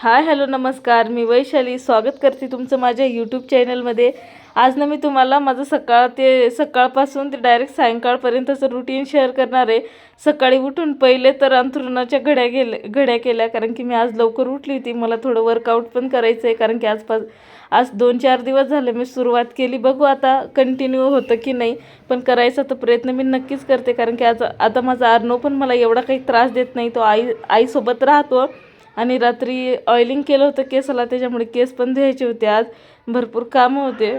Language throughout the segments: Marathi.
हाय हॅलो नमस्कार, मी वैशाली स्वागत करते तुमचं माझ्या यूट्यूब चॅनलमध्ये। आज ना मी तुम्हाला माझं सकाळपासून ते डायरेक्ट सायंकाळपर्यंतचं रुटीन शेअर करणार आहे। सकाळी उठून पहिले तर अंथरुणाच्या घड्या केल्या, कारण की मी आज लवकर उठली होती। मला थोडं वर्कआउट पण करायचं आहे, कारण की आज 2-4 दिवस झाले मी सुरुवात केली। बघू आता कंटिन्यू होतं की नाही, पण करायचा तर प्रयत्न मी नक्कीच करते, कारण की आता माझा अर्णव पण मला एवढा काही त्रास देत नाही। तो आईसोबत राहतो आणि रात्री ऑइलिंग केलं होतं केसाला, त्याच्यामुळे केस पण धुवायचे होते। आज भरपूर कामं होते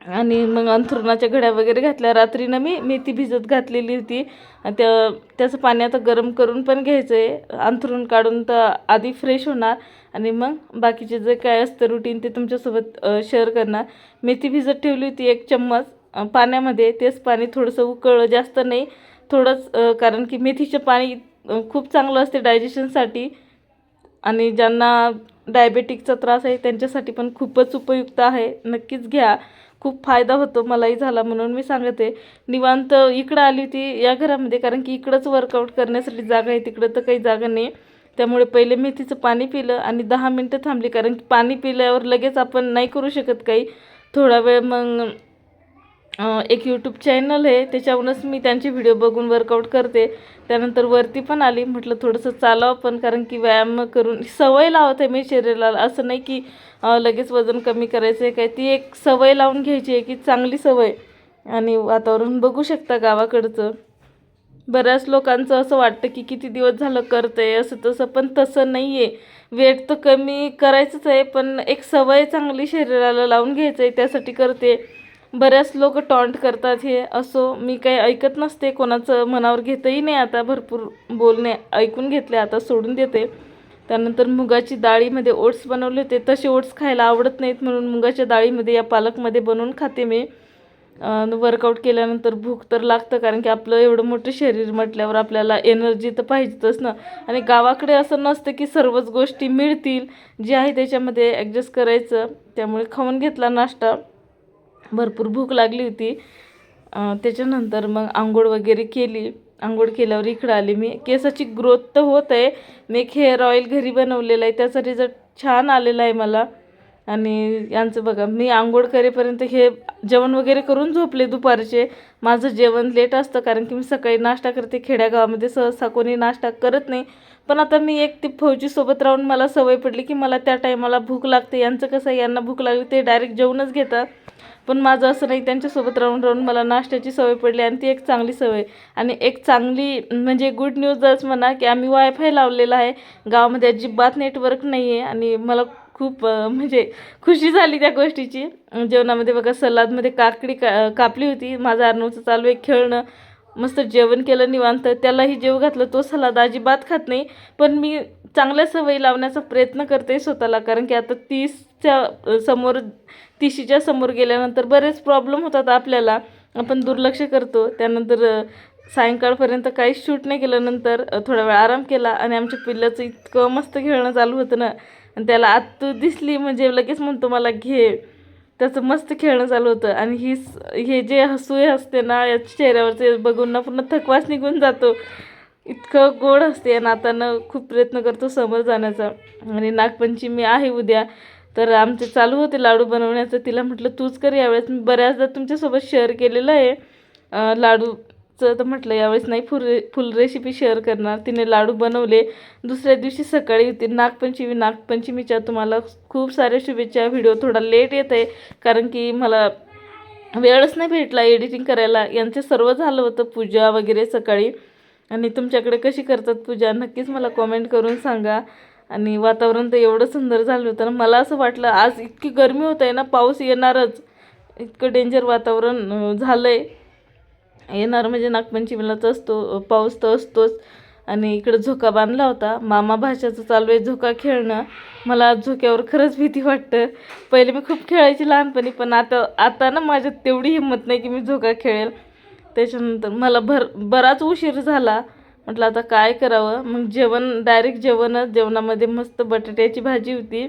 आणि मग अंथरुणाच्या घड्या वगैरे घातल्या। रात्रीनं मी मेथी भिजत घातलेली होती, त्याचं पाणी आता गरम करून पण घ्यायचं आहे। अंथरूण काढून तर आधी फ्रेश होणार आणि मग बाकीचे जे काय असतं रुटीन ते तुमच्यासोबत शेअर करणार। मेथी भिजत ठेवली होती 1 चम्मच पाण्यामध्ये। तेच पाणी थोडंसं उकळलं, जास्त नाही थोडंच, कारण की मेथीचं पाणी खूप चांगलं असते डायजेशनसाठी आणि ज्यांना डायबेटिकचा त्रास आहे त्यांच्यासाठी पण खूपच उपयुक्त आहे। नक्कीच घ्या, खूप फायदा होतो, मलाही झाला म्हणून मी सांगते। निवांत इकडं आली होती या घरामध्ये, कारण की इकडंच वर्कआउट करण्यासाठी जागा आहे, तिकडं तर काही जागा नाही। त्यामुळे पहिले मेथीचं पाणी पिलं आणि 10 मिनटं थांबली, कारण की पाणी पिल्यावर लगेच आपण नाही करू शकत काही। थोडा वेळ मग एक यूट्यूब चॅनल आहे, त्याच्यावरूनच मी त्यांचे व्हिडिओ बघून वर्कआउट करते। त्यानंतर वरती पण आली, म्हटलं थोडंसं चालावं पण, कारण की व्यायाम करून सवय लावत आहे मी शरीराला। असं नाही की लगेच वजन कमी करायचं आहे काय, ती एक सवय लावून घ्यायची आहे की चांगली सवय। आणि वातावरण बघू शकता गावाकडचं। बऱ्याच लोकांचं असं वाटतं की किती दिवस झालं करते असं तसं, पण तसं नाही आहे। वेट तर कमी करायचंच आहे, पण एक सवय चांगली शरीराला लावून घ्यायचं आहे, त्यासाठी करते। बऱ्याच लोक टॉन्ट करतात, हे असो मी काही ऐकत नसते, कोणाचं मनावर घेतही नाही। आता भरपूर बोलणे ऐकून घेतले, आता सोडून देते। त्यानंतर मुगाची डाळीमध्ये ओट्स बनवले होते, तसे ओट्स खायला आवडत नाहीत म्हणून मुगाच्या डाळीमध्ये या पालकमध्ये बनवून खाते मी। वर्कआउट केल्यानंतर भूक तर लागतं, कारण की आपलं एवढं मोठं शरीर म्हटल्यावर आपल्याला एनर्जी तर पाहिजेच ना। आणि गावाकडे असं नसतं की सर्वच गोष्टी मिळतील, जे आहे त्याच्यामध्ये ॲडजस्ट करायचं। त्यामुळे खाऊन घेतला नाश्ता, भरपूर भूक लागली होती। त्याच्यानंतर मग आंघोळ वगैरे केली। आंघोळ केल्यावर इकडं आली मी। केसाची ग्रोथ तर होत आहे, मी एक हेअर ऑइल घरी बनवलेलं आहे, त्याचा रिझल्ट छान आलेला आहे मला। आणि यांचं बघा, मी आंघोळ करेपर्यंत हे जेवण वगैरे करून झोपले दुपारचे। माझं जेवण लेट असतं, कारण की मी सकाळी नाश्ता करते। खेड्यागावामध्ये सहसा कोणी नाश्ता करत नाही, पण आता मी एक ती फौजीसोबत राहून मला सवय पडली की मला त्या टायमाला भूक लागते। यांचं कसं आहे, यांना भूक लागली ते डायरेक्ट जेवूनच घेतात, पण माझं असं नाही, त्यांच्यासोबत राहून राहून मला नाश्त्याची सवय पडली आणि ती एक चांगली सवय। आणि एक चांगली म्हणजे गुड न्यूजच म्हणा की आम्ही वायफाय लावलेला आहे। गावामध्ये अजिबात नेटवर्क नाही आहे आणि मला खूप म्हणजे खुशी झाली त्या गोष्टीची। जेवणामध्ये बघा, सलादमध्ये काकडी कापली होती, माझा अर्णवचं चालू आहे खेळणं। मस्त जेवण केलं निवांत, त्यालाही जेव घातलं। तो सलाद अजिबात खात नाही, पण मी चांगल्या सवयी लावण्याचा प्रयत्न करते स्वतःला, कारण की आता 30च्या समोर गेल्यानंतर बरेच प्रॉब्लेम होतात आपल्याला, आपण दुर्लक्ष करतो। त्यानंतर सायंकाळपर्यंत काहीच शूट नाही केलं, नंतर थोडा वेळ आराम केला आणि आमच्या पिल्ल्याचं इतकं मस्त खेळणं चालू होतं ना, आणि त्याला आत्तू दिसली म्हणजे लगेच म्हणतो मला घे, त्याचं मस्त खेळणं चालू होतं। आणि हे जे हसू हसते ना या चेहऱ्यावरचे बघून ना पूर्ण थकवास निघून जातो, इतकं गोड हसते। आणि आता ना खूप प्रयत्न करतो समोर जाण्याचा। आणि नागपंचमी आहे उद्या, तर आमचे चालू होते लाडू बनवण्याचं। तिला म्हटलं तूच कर यावेळेस, मी बऱ्याचदा तुमच्यासोबत शेअर केलेलं आहे लाडूचं, तर म्हटलं यावेळेस नाही फुल रेसिपी शेअर करणार। तिने लाडू बनवले। दुसऱ्या दिवशी सकाळी होती नागपंचमीच्या तुम्हाला खूप साऱ्या शुभेच्छा। व्हिडिओ थोडा लेट येत आहे, कारण की मला वेळच नाही भेटला एडिटिंग करायला। यांचं सर्व झालं होतं पूजा वगैरे सकाळी। आणि तुमच्याकडे कशी करतात पूजा नक्कीच मला कॉमेंट करून सांगा। आणि वातावरण तर एवढं सुंदर झालं होतं ना, मला असं वाटलं आज इतकी गरमी होत आहे ना, पाऊस येणारच, इतकं डेंजर वातावरण झालं आहे। येणार म्हणजे नागपंचमीलाच असतो पाऊस, तर असतोच। आणि इकडं झोका बांधला होता, मामा भाच्याचं चालू आहे झोका खेळणं। मला आज झोक्यावर खरंच भीती वाटतं। पहिले मी खूप खेळायची लहानपणी, पण आता ना माझ्यात तेवढी हिंमत नाही की मी झोका खेळेल। त्याच्यानंतर मला बराच उशीर झाला, म्हटलं आता काय करावं। मग डायरेक्ट जेवणामध्ये मस्त बटाट्याची भाजी होती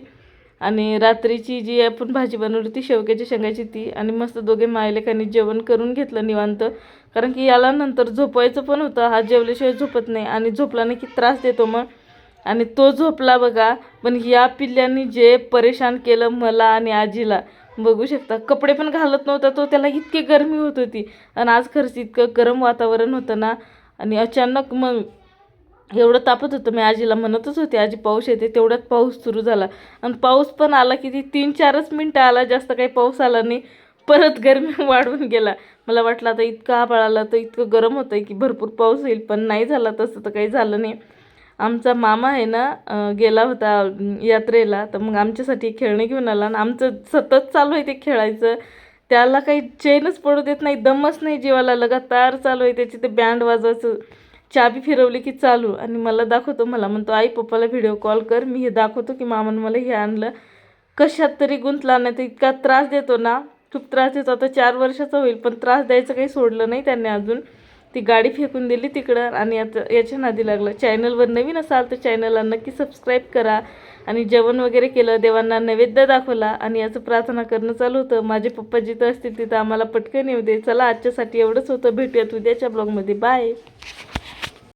आणि रात्रीची जी आपण भाजी बनवली होती शेवग्याच्या शेंगाची ती, आणि मस्त दोघे मायलेकांनी जेवण करून घेतलं निवांत, कारण की याला नंतर झोपायचं पण होतं। हा जेवल्याशिवाय झोपत नाही आणि झोपला नाही की त्रास देतो मग। आणि तो झोपला बघा. पण या पिल्ल्यांनी जे परेशान केलं मला आणि आजीला बघू शकता. कपडे पण घालत नव्हता तो, त्याला इतकी गरमी होत होती. आणि आज खरंच इतकं गरम वातावरण होतं ना. आणि अचानक मग एवढं तापत होतं, मी आजीला म्हणतच होते आजी पाऊस येते, तेवढ्यात पाऊस सुरू झाला. आणि पाऊस पण आला किती 3-4च मिनटं आला, जास्त काही पाऊस आला नाही. परत गरमी वाढून गेला. मला वाटलं आता इतकं आभाळ आलं तर इतकं गरम होतं आहे की भरपूर पाऊस होईल, पण नाही झाला. तसं तर काही झालं नाही. आमचा मामा आहे ना, गेला होता यात्रेला, तर मग आमच्यासाठी खेळणे घेऊन आला. आणि आमचं सतत चालू आहे ते खेळायचं. त्याला काही चेनच पडू देत नाही, दमच नाही जीवाला, लगातार चालू आहे त्याची. ते बँड वाजवायचं, चाबी फिरवली की चालू. आणि मला दाखवतो, मला म्हणतो आई पप्पाला व्हिडिओ कॉल कर, मी हे दाखवतो की मामानं मला हे आणलं. कशात तरी गुंतला नाही तर इतका त्रास देतो ना, खूप त्रास देतो. आता 4 वर्षाचा होईल, पण त्रास द्यायचं काही सोडलं नाही त्याने अजून. ती गाडी फेकून दिली तिकडं आणि याच्या नादी लागलं. चॅनलवर नवीन असाल तर चॅनलला नक्की सबस्क्राईब करा. आणि जेवण वगैरे केलं, देवांना नैवेद्य दाखवला आणि याचं प्रार्थना करणं चालू होतं. माझे पप्पा जिथं असतील तिथं आम्हाला पटकन येऊ दे. चला आजच्यासाठी एवढंच होतं. भेटूयात उद्याच्या ब्लॉगमध्ये. बाय.